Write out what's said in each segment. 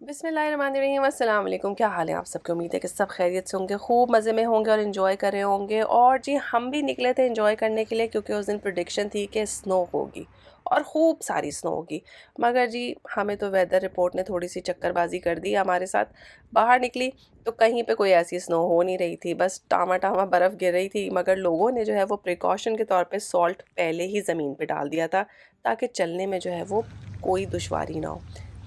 बिस्मिल्लाहिर्रहमानिर्रहीम, अस्सलाम वालेकुम। क्या हाल है आप सबके? उम्मीद है कि सब खैरियत से होंगे, खूब मज़े में होंगे और इन्जॉय कर रहे होंगे। और जी हम भी निकले थे इन्जॉय करने के लिए, क्योंकि उस दिन प्रेडिक्शन थी कि स्नो होगी और ख़ूब सारी स्नो होगी। मगर जी हमें तो वेदर रिपोर्ट ने थोड़ी सी चक्करबाजी कर दी हमारे साथ। बाहर निकली तो कहीं पे कोई ऐसी स्नो हो नहीं रही थी, बस टामा टामा बर्फ़ गिर रही थी। मगर लोगों ने जो है वो प्रिकॉशन के तौर पे सॉल्ट पहले ही ज़मीन पे डाल दिया था, ताकि चलने में जो है वो कोई दुश्वारी ना हो।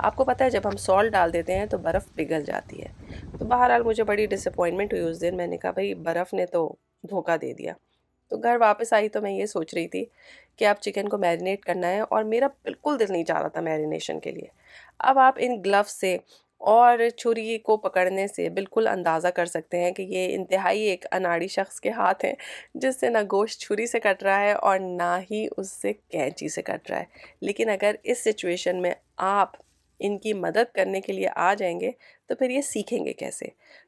आपको पता है जब हम सॉल्ट डाल देते हैं तो बर्फ़ पिघल जाती है। तो बहरहाल मुझे बड़ी डिसअपॉइंटमेंट हुई उस दिन। मैंने कहा भाई बर्फ़ ने तो धोखा दे दिया। तो घर वापस आई तो मैं ये सोच रही थी कि अब चिकन को मैरिनेट करना है, और मेरा बिल्कुल दिल नहीं चाह रहा था मैरिनेशन के लिए। अब आप इन ग्लव्स से और छुरी को पकड़ने से बिल्कुल अंदाज़ा कर सकते हैं कि ये इंतहाई एक अनाड़ी शख्स के हाथ हैं, जिससे ना गोश्त छुरी से कट रहा है और ना ही उससे कैंची से कट रहा है। लेकिन अगर इस सिचुएशन में आप इनकी मदद करने के लिए आ जाएंगे तो फिर ये सीखेंगे कैसे?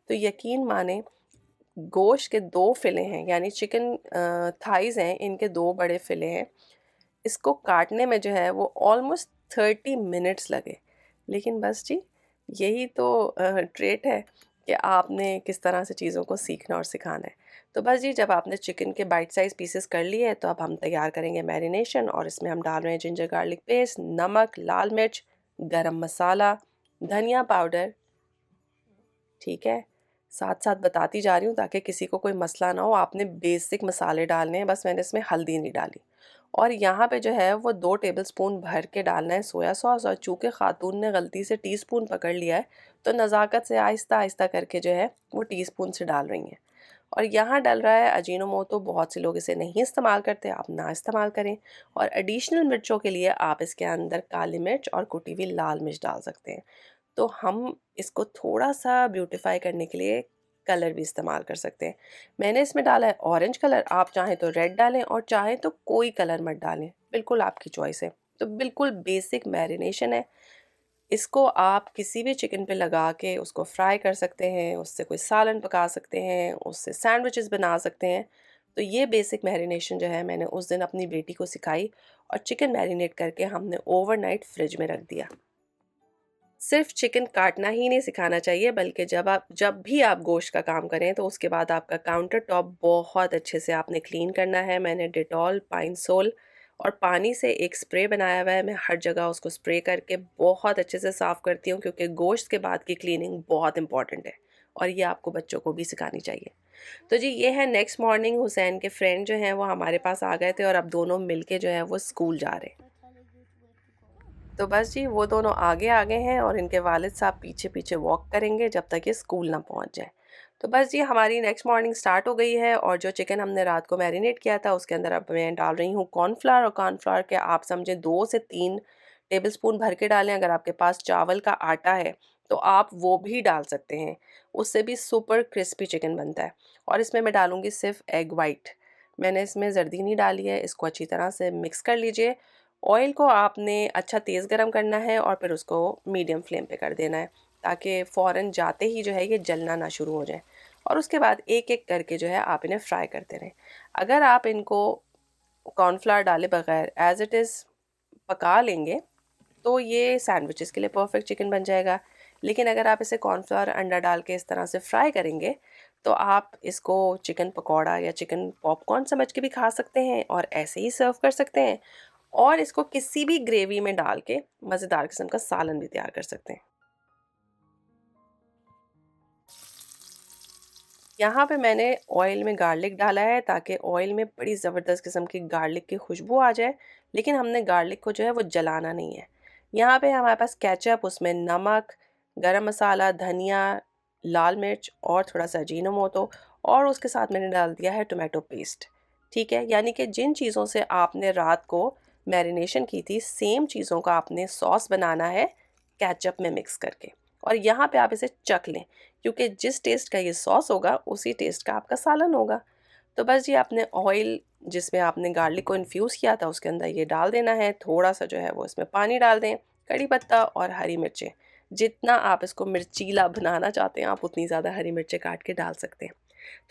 तो यकीन माने, गोश्त के 2 फ़िले हैं, यानी चिकन थाइज़ हैं, इनके 2 बड़े फ़िले हैं। इसको काटने में जो है वो ऑलमोस्ट 30 मिनट्स लगे। लेकिन बस जी यही तो ट्रेट है कि आपने किस तरह से चीज़ों को सीखना और सिखाना है। तो बस जी जब आपने चिकन के बाइट साइज़ पीसेस कर लिए हैं, तो अब हम तैयार करेंगे मैरिनेशन, और इसमें हम डाल रहे हैं जिंजर गार्लिक पेस्ट, नमक, लाल मिर्च, गरम मसाला, धनिया पाउडर। ठीक है? साथ-साथ बताती जा रही हूँ ताकि किसी को कोई मसला ना हो। आपने बेसिक मसाले डालने हैं, बस मैंने इसमें हल्दी नहीं डाली। और यहाँ पे जो है वो 2 टेबलस्पून भर के डालना है सोया सॉस, और चूँकि ख़ातून ने गलती से टीस्पून पकड़ लिया है, तो नज़ाकत से आहिस्ता-आहिस्ता करके जो है वो टीस्पून से डाल रही हैं। और यहाँ डल रहा है अजीनोमोटो। बहुत से लोग इसे नहीं इस्तेमाल करते, आप ना इस्तेमाल करें। और एडिशनल मिर्चों के लिए आप इसके अंदर काली मिर्च और कुटी हुई लाल मिर्च डाल सकते हैं। तो हम इसको थोड़ा-सा ब्यूटीफाई करने के लिए कलर भी इस्तेमाल कर सकते हैं। मैंने इसमें डाला है ऑरेंज कलर, आप चाहें तो रेड डालें और चाहें तो कोई कलर मत डालें, बिल्कुल आपकी चॉइस है। तो बिल्कुल बेसिक मैरिनेशन है। इसको आप किसी भी चिकन पे लगा के उसको फ्राई कर सकते हैं, उससे कोई सालन पका सकते हैं, उससे सैंडविचेस बना सकते हैं। तो ये बेसिक मैरिनेशन जो है मैंने उस दिन अपनी बेटी को सिखाई, और चिकन मैरिनेट करके हमने ओवरनाइट फ्रिज में रख दिया। सिर्फ चिकन काटना ही नहीं सिखाना चाहिए, बल्कि जब भी आप गोश्त का काम करें तो उसके बाद आपका काउंटर टॉप बहुत अच्छे से आपने क्लीन करना है। मैंने डेटॉल, पाइन सोल और पानी से एक स्प्रे बनाया हुआ है। मैं हर जगह उसको स्प्रे करके बहुत अच्छे से साफ़ करती हूँ, क्योंकि गोश्त के बाद की क्लीनिंग बहुत इंपॉर्टेंट है, और ये आपको बच्चों को भी सिखानी चाहिए। तो जी ये है नेक्स्ट मॉर्निंग, हुसैन के फ्रेंड जो हैं वो हमारे पास आ गए थे, और अब दोनों मिलके जो है वो स्कूल जा रहे हैं। तो बस जी वो दोनों आगे आ गए हैं, और इनके वालिद साहब पीछे पीछे वॉक करेंगे जब तक ये स्कूल ना पहुंच जाए। तो बस जी हमारी नेक्स्ट मॉर्निंग स्टार्ट हो गई है, और जो चिकन हमने रात को मैरिनेट किया था उसके अंदर अब मैं डाल रही हूँ कॉर्नफ्लावर। और कॉर्नफ्लावर के आप समझें 2 से 3 टेबलस्पून भर के डालें। अगर आपके पास चावल का आटा है तो आप वो भी डाल सकते हैं, उससे भी सुपर क्रिस्पी चिकन बनता है। और इसमें मैं डालूँगी सिर्फ एग वाइट, मैंने इसमें जर्दी नहीं डाली है। इसको अच्छी तरह से मिक्स कर लीजिए। ऑयल को आपने अच्छा तेज़ गरम करना है, और फिर उसको मीडियम फ्लेम पे कर देना है, ताकि फ़ौरन जाते ही जो है ये जलना ना शुरू हो जाए। और उसके बाद एक-एक करके जो है आप इन्हें फ्राई करते रहें। अगर आप इनको कॉर्नफ्लावर डाले बगैर एज़ इट इज़ पका लेंगे तो ये सैंडविचेस के लिए परफेक्ट चिकन बन जाएगा। लेकिन अगर आप इसे कॉर्नफ्लावर अंडा डाल के इस तरह से फ्राई करेंगे तो आप इसको चिकन पकौड़ा या चिकन पॉपकॉर्न समझ के भी खा सकते हैं, और ऐसे ही सर्व कर सकते हैं। और इसको किसी भी ग्रेवी में डाल के मज़ेदार किस्म का सालन भी तैयार कर सकते हैं। यहाँ पे मैंने ऑयल में गार्लिक डाला है, ताकि ऑयल में बड़ी ज़बरदस्त किस्म की गार्लिक की खुशबू आ जाए। लेकिन हमने गार्लिक को जो है वो जलाना नहीं है। यहाँ पे हमारे पास केचप, उसमें नमक, गरम मसाला, धनिया, लाल मिर्च और थोड़ा सा अजीनोमोटो, और उसके साथ मैंने डाल दिया है टोमेटो पेस्ट। ठीक है, यानी कि जिन चीज़ों से आपने रात को मैरिनेशन की थी, सेम चीज़ों का आपने सॉस बनाना है केचप में मिक्स करके। और यहाँ पे आप इसे चख लें, क्योंकि जिस टेस्ट का ये सॉस होगा उसी टेस्ट का आपका सालन होगा। तो बस जी आपने ऑयल जिसमें आपने गार्लिक को इन्फ्यूज़ किया था उसके अंदर ये डाल देना है, थोड़ा सा जो है वो इसमें पानी डाल दें, कड़ी पत्ता और हरी मिर्चें। जितना आप इसको मिर्चीला बनाना चाहते हैं आप उतनी ज़्यादा हरी मिर्चें काट के डाल सकते हैं।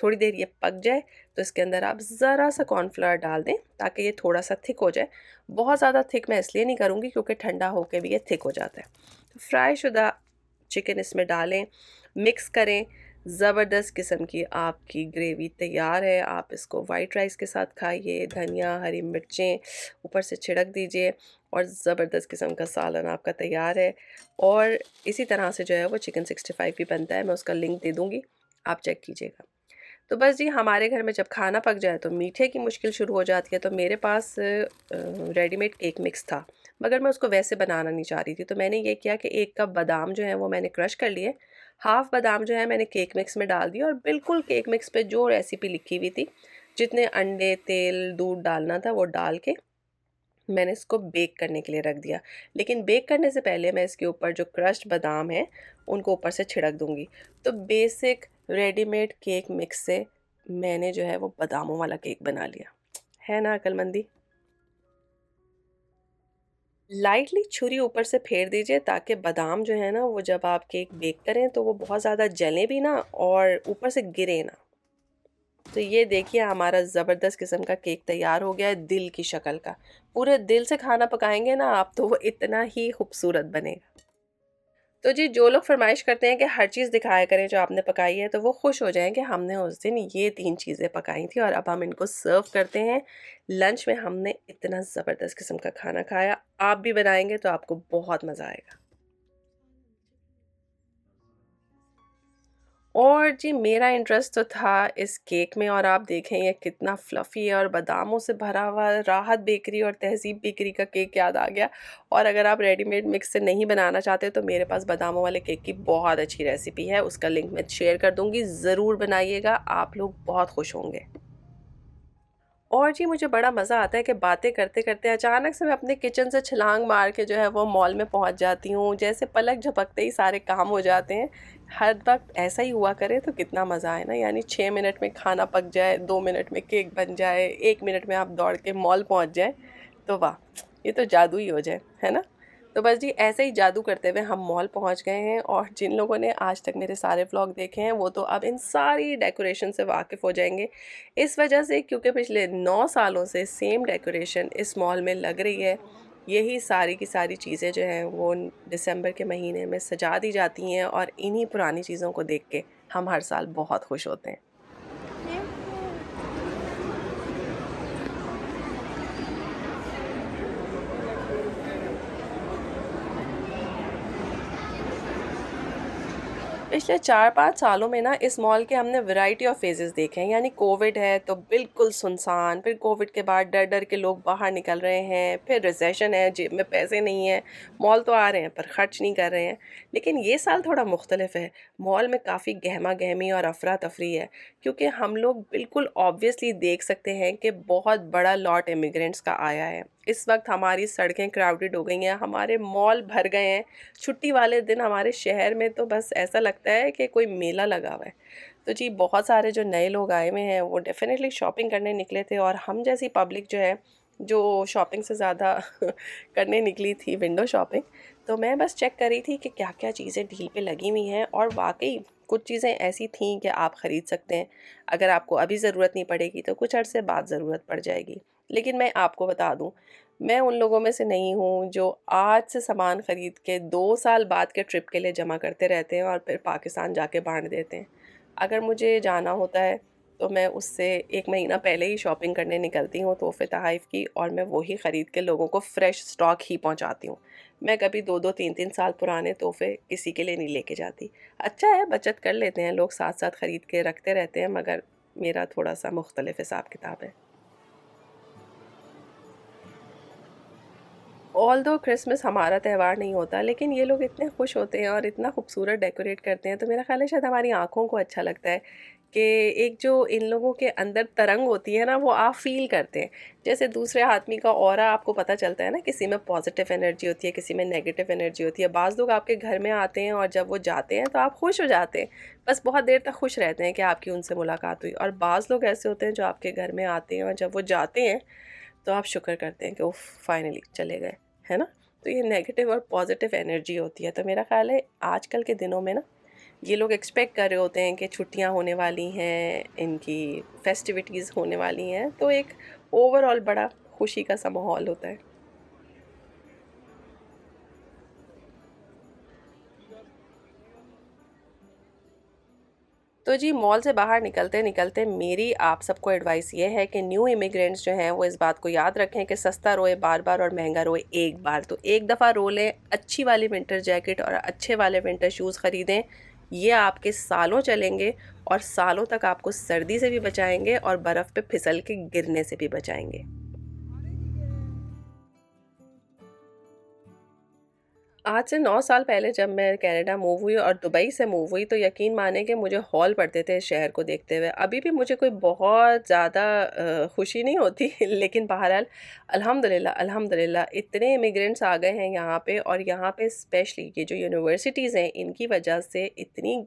थोड़ी देर ये पक जाए तो इसके अंदर आप ज़रा सा कॉर्नफ्लावर डाल दें ताकि ये थोड़ा सा थिक हो जाए। बहुत ज़्यादा थिक मैं इसलिए नहीं करूँगी क्योंकि ठंडा होकर भी ये थिक हो जाता है। तो फ्राई शुदा चिकन इसमें डालें, मिक्स करें। ज़बरदस्त किस्म की आपकी ग्रेवी तैयार है। आप इसको वाइट राइस के साथ खाइए, धनिया हरी मिर्चें ऊपर से छिड़क दीजिए और ज़बरदस्त किस्म का सालन आपका तैयार है। और इसी तरह से जो है वो चिकन 65 भी बनता है, मैं उसका लिंक दे दूँगी, आप चेक कीजिएगा। तो बस जी हमारे घर में जब खाना पक जाए तो मीठे की मुश्किल शुरू हो जाती है। तो मेरे पास रेडीमेड केक मिक्स था, मगर मैं उसको वैसे बनाना नहीं चाह रही थी। तो मैंने ये किया कि 1 कप बादाम जो है वो मैंने क्रश कर लिए, हाफ़ बादाम जो है मैंने केक मिक्स में डाल दिया और बिल्कुल केक मिक्स पे जो रेसिपी लिखी हुई थी, जितने अंडे, तेल, दूध डालना था वो डाल के मैंने इसको बेक करने के लिए रख दिया। लेकिन बेक करने से पहले मैं इसके ऊपर जो क्रश्ड बादाम हैं उनको ऊपर से छिड़क दूँगी। तो बेसिक रेडीमेड केक मिक्स से मैंने जो है वो बादामों वाला केक बना लिया। है ना अक्लमंदी? लाइटली छुरी ऊपर से फेर दीजिए ताकि बादाम जो है ना वो जब आप केक बेक करें तो वो बहुत ज़्यादा जलें भी ना और ऊपर से गिरे ना। तो ये देखिए हमारा ज़बरदस्त किस्म का केक तैयार हो गया है दिल की शक्ल का। पूरे दिल से खाना पकाएंगे ना आप तो वो इतना ही खूबसूरत बनेगा। तो जी जो लोग फरमाइश करते हैं कि हर चीज़ दिखाया करें जो आपने पकाई है तो वो खुश हो जाएं कि हमने उस दिन ये 3 चीज़ें पकाई थी और अब हम इनको सर्व करते हैं। लंच में हमने इतना ज़बरदस्त किस्म का खाना खाया। आप भी बनाएंगे तो आपको बहुत मज़ा आएगा। और जी मेरा इंटरेस्ट तो था इस केक में और आप देखें ये कितना फ्लफ़ी है और बादामों से भरा हुआ राहत बेकरी और तहज़ीब बेकरी का केक याद आ गया। और अगर आप रेडीमेड मिक्स से नहीं बनाना चाहते तो मेरे पास बादामों वाले केक की बहुत अच्छी रेसिपी है, उसका लिंक मैं शेयर कर दूँगी, ज़रूर बनाइएगा, आप लोग बहुत खुश होंगे। और जी मुझे बड़ा मज़ा आता है कि बातें करते-करते अचानक से मैं अपने किचन से छलांग मार के जो है वो मॉल में पहुंच जाती हूँ। जैसे पलक झपकते ही सारे काम हो जाते हैं। हर वक़्त ऐसा ही हुआ करे तो कितना मज़ा आए ना, यानी 6 मिनट में खाना पक जाए, 2 मिनट में केक बन जाए, 1 मिनट में आप दौड़ के मॉल पहुँच जाएँ, तो वाह! ये तो जादू ही हो जाए, है ना? तो बस जी ऐसे ही जादू करते हुए हम मॉल पहुंच गए हैं और जिन लोगों ने आज तक मेरे सारे व्लॉग देखे हैं वो तो अब इन सारी डेकोरेशन से वाकिफ़ हो जाएंगे। इस वजह से क्योंकि पिछले 9 सालों से सेम डेकोरेशन इस मॉल में लग रही है। यही सारी की सारी चीज़ें जो हैं वो दिसंबर के महीने में सजा दी जाती हैं और इन्हीं पुरानी चीज़ों को देख के हम हर साल बहुत खुश होते हैं। पिछले 4-5 सालों में ना इस मॉल के हमने वैरायटी ऑफ फेजेस देखे हैं। यानी कोविड है तो बिल्कुल सुनसान, फिर कोविड के बाद डर डर के लोग बाहर निकल रहे हैं, फिर रिसेशन है, जेब में पैसे नहीं है, मॉल तो आ रहे हैं पर खर्च नहीं कर रहे हैं। लेकिन ये साल थोड़ा मुख्तलिफ है, मॉल में काफ़ी गहमा गहमी और अफरा तफरी है, क्योंकि हम लोग बिल्कुल ऑब्वियसली देख सकते हैं कि बहुत बड़ा लॉट इमिग्रेंट्स का आया है। इस वक्त हमारी सड़कें क्राउडेड हो गई हैं, हमारे मॉल भर गए हैं। छुट्टी वाले दिन हमारे शहर में तो बस ऐसा लगता है कि कोई मेला लगा हुआ है। तो जी बहुत सारे जो नए लोग आए हुए हैं वो डेफ़िनेटली शॉपिंग करने निकले थे और हम जैसी पब्लिक जो है, जो शॉपिंग से ज़्यादा करने निकली थी विंडो शॉपिंग। तो मैं बस चेक कर रही थी कि क्या-क्या चीज़ें डील पे लगी हुई हैं और वाक़ई कुछ चीज़ें ऐसी थीं कि आप ख़रीद सकते हैं। अगर आपको अभी ज़रूरत नहीं पड़ेगी तो कुछ अरसे बाद ज़रूरत पड़ जाएगी। लेकिन मैं आपको बता दूँ, मैं उन लोगों में से नहीं हूँ जो आज से सामान ख़रीद के 2 साल बाद के ट्रिप के लिए जमा करते रहते हैं और फिर पाकिस्तान जाके बाँट देते हैं। अगर मुझे जाना होता है तो मैं उससे 1 महीना पहले ही शॉपिंग करने निकलती हूँ तोहफ़े-तोहाइफ़ की, और मैं वही ख़रीद के लोगों को फ्रेश स्टॉक ही पहुँचाती हूँ। मैं कभी 2-2 3-3 साल पुराने तोहफ़े किसी के लिए नहीं लेके जाती। अच्छा है, बचत कर लेते हैं लोग, साथ-साथ ख़रीद के रखते रहते हैं, मगर मेरा थोड़ा-सा मुख्तलिफ़ हिसाब-किताब है। ऑल्दो क्रिसमस हमारा त्यौहार नहीं होता, लेकिन ये लोग इतने खुश होते हैं और इतना खूबसूरत डेकोरेट करते हैं, तो मेरा ख़्याल है शायद हमारी आँखों को अच्छा लगता है कि एक जो इन लोगों के अंदर तरंग होती है ना, वो आप फ़ील करते हैं। जैसे दूसरे आदमी का ऑरा आपको पता चलता है ना, किसी में पॉजिटिव एनर्जी होती है, किसी में नेगेटिव एनर्जी होती है। बाज़ लोग आपके घर में आते हैं और जब वो जाते हैं तो आप खुश हो जाते हैं, बस बहुत देर तक खुश रहते हैं कि आपकी उनसे मुलाकात हुई। और बाज़ लोग ऐसे होते हैं जो आपके घर में आते हैं और जब वो जाते हैं तो आप शुक्र करते हैं कि उफ़ फाइनली चले गए, है ना? तो ये नेगेटिव और पॉजिटिव एनर्जी होती है। तो मेरा ख़्याल है आजकल के दिनों में ना, ये लोग एक्सपेक्ट कर रहे होते हैं कि छुट्टियां होने वाली हैं, इनकी फेस्टिविटीज़ होने वाली हैं, तो एक ओवरऑल बड़ा खुशी का सा माहौल होता है। तो जी, मॉल से बाहर निकलते निकलते मेरी आप सबको एडवाइस ये है कि न्यू इमिग्रेंट्स जो हैं वो इस बात को याद रखें कि सस्ता रोए बार बार और महंगा रोए एक बार। तो एक दफ़ा रो लें, अच्छी वाली विंटर जैकेट और अच्छे वाले विंटर शूज़ ख़रीदें। ये आपके सालों चलेंगे और सालों तक आपको सर्दी से भी बचाएंगे और बर्फ़ पे फिसल के गिरने से भी बचाएंगे। आज से 9 साल पहले जब मैं कनाडा मूव हुई और दुबई से मूव हुई, तो यकीन माने कि मुझे हौल पड़ते थे इस शहर को देखते हुए। अभी भी मुझे कोई बहुत ज़्यादा खुशी नहीं होती लेकिन बहरहाल अल्हम्दुलिल्लाह अल्हम्दुलिल्लाह इतने इमिग्रेंट्स आ गए हैं यहाँ पे, और यहाँ पे स्पेशली ये जो यूनिवर्सिटीज़ हैं इनकी वजह से इतनी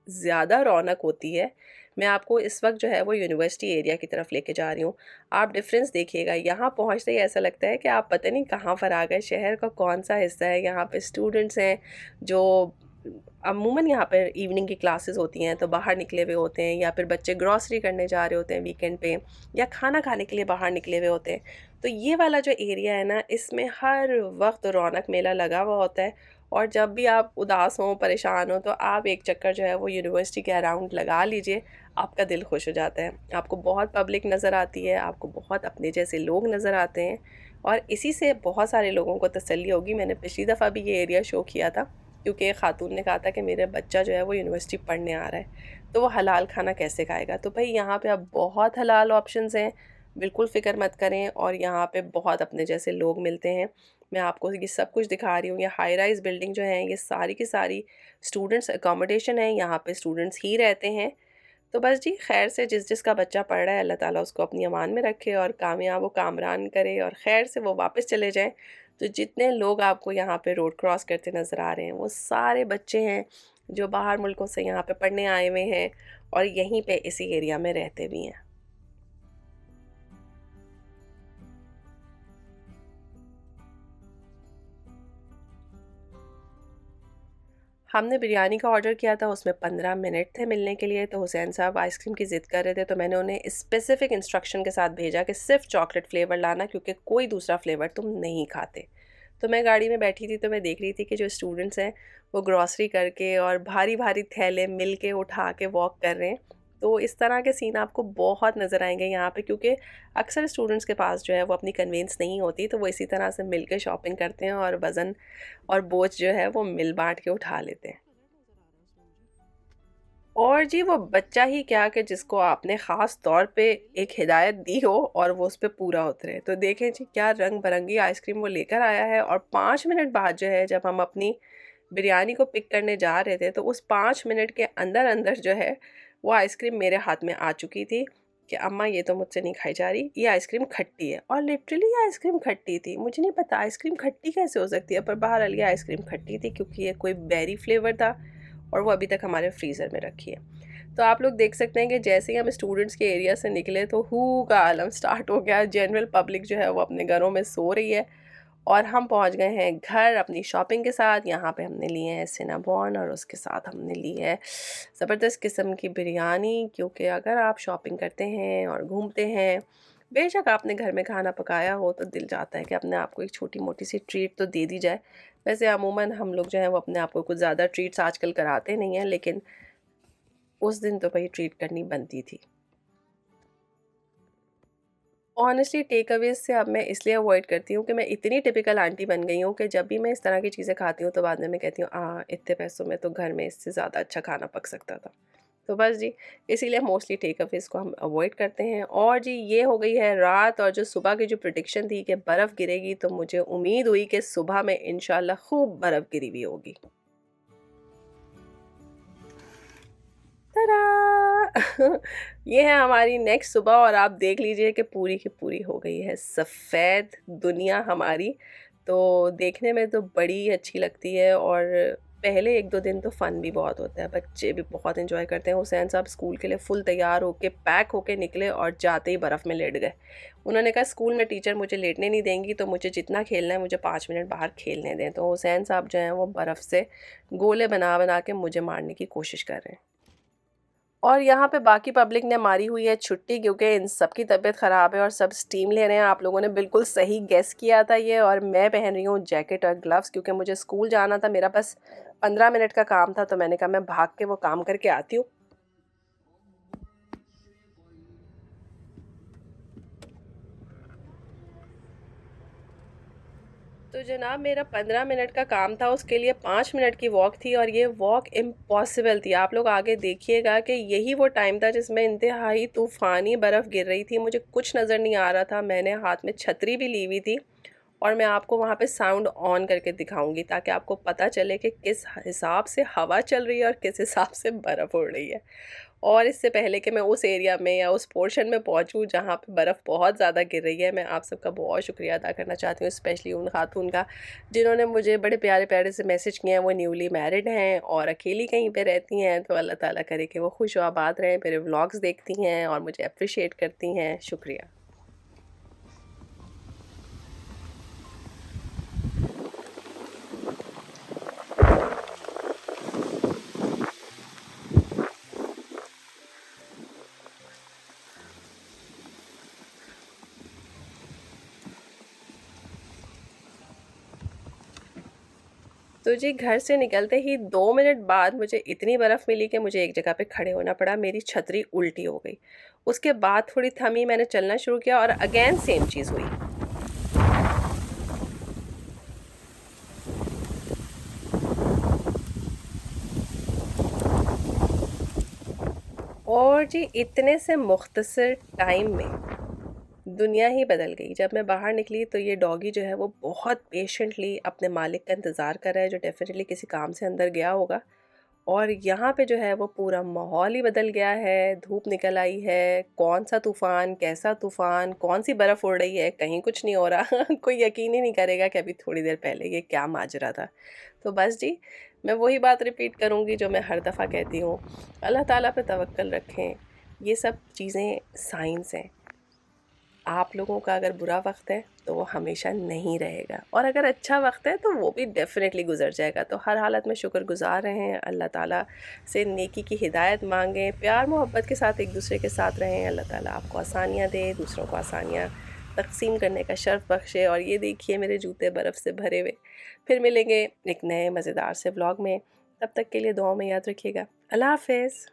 ज़्यादा रौनक होती है। मैं आपको इस वक्त जो है वो यूनिवर्सिटी एरिया की तरफ लेके जा रही हूँ। आप डिफरेंस देखिएगा, यहाँ पहुँचते ही ऐसा लगता है कि आप पता नहीं कहाँ पर आ गए, शहर का कौन सा हिस्सा है। यहाँ पे स्टूडेंट्स हैं जो अमूमन यहाँ पर इवनिंग की क्लासेस होती हैं तो बाहर निकले हुए होते हैं, या फिर बच्चे ग्रॉसरी करने जा रहे होते हैं वीकेंड पे, या खाना खाने के लिए बाहर निकले हुए होते हैं। तो ये वाला जो एरिया है ना, इसमें हर वक्त रौनक मेला लगा हुआ होता है। और जब भी आप उदास हों, परेशान हो, तो आप एक चक्कर जो है वो यूनिवर्सिटी के अराउंड लगा लीजिए, आपका दिल खुश हो जाता है। आपको बहुत पब्लिक नज़र आती है, आपको बहुत अपने जैसे लोग नज़र आते हैं, और इसी से बहुत सारे लोगों को तसल्ली होगी। मैंने पिछली दफ़ा भी ये एरिया शो किया था, क्योंकि एक खातून ने कहा था कि मेरा बच्चा जो है वो यूनिवर्सिटी पढ़ने आ रहा है, तो वो हलाल खाना कैसे खाएगा। तो भाई यहाँ पे अब बहुत हलाल ऑप्शंस हैं, बिल्कुल फ़िक्र मत करें, और यहाँ पे बहुत अपने जैसे लोग मिलते हैं। मैं आपको ये सब कुछ दिखा रही हूँ। ये हाई राइज़ बिल्डिंग जो हैं, ये सारी की सारी स्टूडेंट्स अकोमोडेशन है, यहाँ पे स्टूडेंट्स ही रहते हैं। तो बस जी, खैर से जिस जिसका बच्चा पढ़ रहा है, अल्लाह ताला उसको अपनी अमान में रखे और कामयाब व कामरान करे, और खैर से वो वापस चले जाएँ। तो जितने लोग आपको यहाँ पे रोड क्रॉस करते नज़र आ रहे हैं, वो सारे बच्चे हैं जो बाहर मुल्कों से यहाँ पे पढ़ने आए हुए हैं और यहीं पे इसी एरिया में रहते भी हैं। हमने बिरयानी का ऑर्डर किया था, उसमें 15 मिनट थे मिलने के लिए। तो हुसैन साहब आइसक्रीम की ज़िद कर रहे थे, तो मैंने उन्हें स्पेसिफ़िक इंस्ट्रक्शन के साथ भेजा कि सिर्फ़ चॉकलेट फ्लेवर लाना, क्योंकि कोई दूसरा फ्लेवर तुम नहीं खाते। तो मैं गाड़ी में बैठी थी, तो मैं देख रही थी कि जो स्टूडेंट्स हैं वो ग्रॉसरी करके और भारी-भारी थैले मिल के उठा के वॉक कर रहे हैं। तो इस तरह के सीन आपको बहुत नज़र आएँगे यहाँ पे, क्योंकि अक्सर स्टूडेंट्स के पास जो है वो अपनी कन्वेंस नहीं होती, तो वो इसी तरह से मिल के शॉपिंग करते हैं और वज़न और बोझ जो है वो मिल बाँट के उठा लेते हैं। और जी, वो बच्चा ही क्या कि जिसको आपने ख़ास तौर पे एक हिदायत दी हो और वो उस पे पूरा उतरे। तो देखें जी, क्या रंग-बिरंगी आइसक्रीम वो लेकर आया है, और 5 मिनट बाद जो है जब हम अपनी बिरयानी को पिक करने जा रहे थे, तो उस 5 मिनट के अंदर-अंदर जो है वो आइसक्रीम मेरे हाथ में आ चुकी थी कि अम्मा ये तो मुझसे नहीं खाई जा रही, ये आइसक्रीम खट्टी है। और लिटरली ये आइसक्रीम खट्टी थी। मुझे नहीं पता आइसक्रीम खट्टी कैसे हो सकती है, पर बहरहाल ये आइसक्रीम खट्टी थी क्योंकि ये कोई बेरी फ्लेवर था और वो अभी तक हमारे फ्रीज़र में रखी है। तो आप लोग देख सकते हैं कि जैसे ही हम स्टूडेंट्स के एरिया से निकले तो हू का आलम स्टार्ट हो गया। जनरल पब्लिक जो है वो अपने घरों में सो रही है, और हम पहुंच गए हैं घर अपनी शॉपिंग के साथ। यहाँ पे हमने लिए हैं सिनाबॉन, और उसके साथ हमने ली है ज़बरदस्त किस्म की बिरयानी, क्योंकि अगर आप शॉपिंग करते हैं और घूमते हैं, बेशक आपने घर में खाना पकाया हो, तो दिल चाहता है कि अपने आप को एक छोटी मोटी सी ट्रीट तो दे दी जाए। वैसे अमूमन हम लोग जो है वो अपने आप को कुछ ज़्यादा ट्रीट्स आजकल कराते नहीं हैं, लेकिन उस दिन तो भाई ट्रीट करनी बनती थी। ऑनेस्टली टेक अवेज़ से अब मैं इसलिए अवॉइड करती हूँ कि मैं इतनी टिपिकल आंटी बन गई हूँ कि जब भी मैं इस तरह की चीज़ें खाती हूँ तो बाद में मैं कहती हूँ इतने पैसों में तो घर में इससे ज़्यादा अच्छा खाना पक सकता था। तो बस जी, इसीलिए मोस्टली टेक अवेज़ को हम अवॉइड करते हैं। और जी ये हो गई है रात, और जो सुबह की जो प्रेडिक्शन थी कि बर्फ़ गिरेगी, तो मुझे उम्मीद हुई कि सुबह में इंशाल्लाह खूब बर्फ़ गिरी हुई होगी। tada! ये है हमारी नेक्स्ट सुबह, और आप देख लीजिए कि पूरी की पूरी हो गई है सफ़ेद दुनिया हमारी। तो देखने में तो बड़ी अच्छी लगती है, और पहले 1-2 दिन तो फ़न भी बहुत होता है, बच्चे भी बहुत एंजॉय करते हैं। हुसैन साहब स्कूल के लिए फुल तैयार होके पैक होके निकले, और जाते ही बर्फ़ में लेट गए। उन्होंने कहा स्कूल में टीचर मुझे लेटने नहीं देंगी, तो मुझे जितना खेलना है मुझे 5 मिनट बाहर खेलने दें। तो हुसैन साहब जो हैं वो बर्फ़ से गोले बना बना के मुझे मारने की कोशिश कर रहे हैं। और यहाँ पे बाकी पब्लिक ने मारी हुई है छुट्टी, क्योंकि इन सब की तबीयत ख़राब है और सब स्टीम ले रहे हैं। आप लोगों ने बिल्कुल सही गेस किया था ये, और मैं पहन रही हूँ जैकेट और ग्लव्स, क्योंकि मुझे स्कूल जाना था। मेरा बस 15 मिनट का काम था, तो मैंने कहा मैं भाग के वो काम करके आती हूँ। तो जनाब मेरा 15 मिनट का काम था, उसके लिए 5 मिनट की वॉक थी, और ये वॉक इम्पॉसिबल थी। आप लोग आगे देखिएगा कि यही वो टाइम था जिसमें इंतहाई तूफ़ानी बर्फ़ गिर रही थी। मुझे कुछ नज़र नहीं आ रहा था। मैंने हाथ में छतरी भी ली हुई थी, और मैं आपको वहाँ पे साउंड ऑन करके दिखाऊंगी, ताकि आपको पता चले कि किस हिसाब से हवा चल रही है और किस हिसाब से बर्फ़ उड़ रही है। और इससे पहले कि मैं उस एरिया में या उस पोर्शन में पहुंचूं जहां पे बर्फ़ बहुत ज़्यादा गिर रही है, मैं आप सबका बहुत शुक्रिया अदा करना चाहती हूँ, स्पेशली उन खातून का जिन्होंने मुझे बड़े प्यारे प्यारे से मैसेज किए हैं। वो न्यूली मैरिड हैं और अकेली कहीं पे रहती हैं, तो अल्लाह ताला करे कि वो खुश व आबाद रहें, मेरे व्लॉग्स देखती हैं और मुझे अप्रिशिएट करती हैं। शुक्रिया। तो जी घर से निकलते ही 2 मिनट बाद मुझे इतनी बर्फ़ मिली कि मुझे एक जगह पे खड़े होना पड़ा। मेरी छतरी उल्टी हो गई। उसके बाद थोड़ी थमी, मैंने चलना शुरू किया, और अगेन सेम चीज़ हुई। और जी इतने से मुख्तसर टाइम में दुनिया ही बदल गई। जब मैं बाहर निकली तो ये डॉगी जो है वो बहुत पेशेंटली अपने मालिक का इंतज़ार कर रहा है, जो डेफिनेटली किसी काम से अंदर गया होगा। और यहाँ पे जो है वो पूरा माहौल ही बदल गया है। धूप निकल आई है, कौन सा तूफ़ान, कैसा तूफ़ान, कौन सी बर्फ़ उड़ रही है, कहीं कुछ नहीं हो रहा। कोई यकीन ही नहीं करेगा कि अभी थोड़ी देर पहले ये क्या माजरा था। तो बस जी, मैं वही बात रिपीट करूँगी जो मैं हर दफ़ा कहती हूँ, अल्लाह ताला पे तवक्कल रखें। ये सब चीज़ें साइंस हैं। आप लोगों का अगर बुरा वक्त है तो वो हमेशा नहीं रहेगा, और अगर अच्छा वक्त है तो वो भी डेफिनेटली गुजर जाएगा। तो हर हालत में शुक्रगुजार रहें, अल्लाह ताला से नेकी की हिदायत मांगें, प्यार मोहब्बत के साथ एक दूसरे के साथ रहें। अल्लाह ताला आपको आसानियाँ दे, दूसरों को आसानियाँ तकसीम करने का शर्फ बख्शे। और ये देखिए मेरे जूते बर्फ़ से भरे हुए। फिर मिलेंगे एक नए मज़ेदार से व्लॉग में। तब तक के लिए दुआओं में याद रखिएगा। अल्लाह हाफ़िज़।